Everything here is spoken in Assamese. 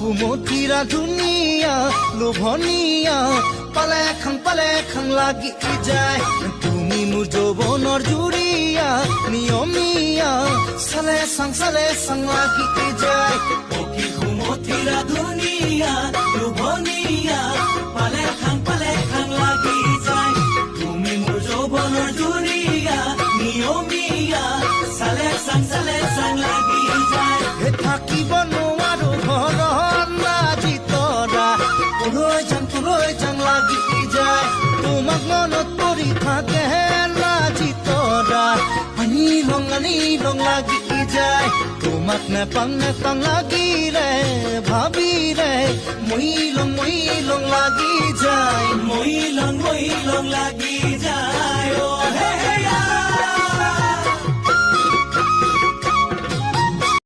কুমতিৰা ধুনীয়া লোভনীয়া পালে খাং লাগি যায় তুমি মোৰ যৌৱনৰ জুৰিয়া নিয়মীয়া চালে চাং লাগি যায় পকি কুমতিৰা ধুনীয়া লোভনীয়া পালে খাং লাগি যায় তুমি মোৰ যৌৱনৰ জুৰিয়া নিয়মীয়া চালে চাং লাগি যায় থাকিব নোৱাৰো ঘৰত নাজি তৰা তোলৈ যাম লাগি যায় তোমাক মনত পৰি থাকে নাজি তৰা আনি লং লাগি যায় তোমাক নেপাং লাগিলে ভাবিলে মই লং লাগি যায় মই লং লাগি যায় অ হে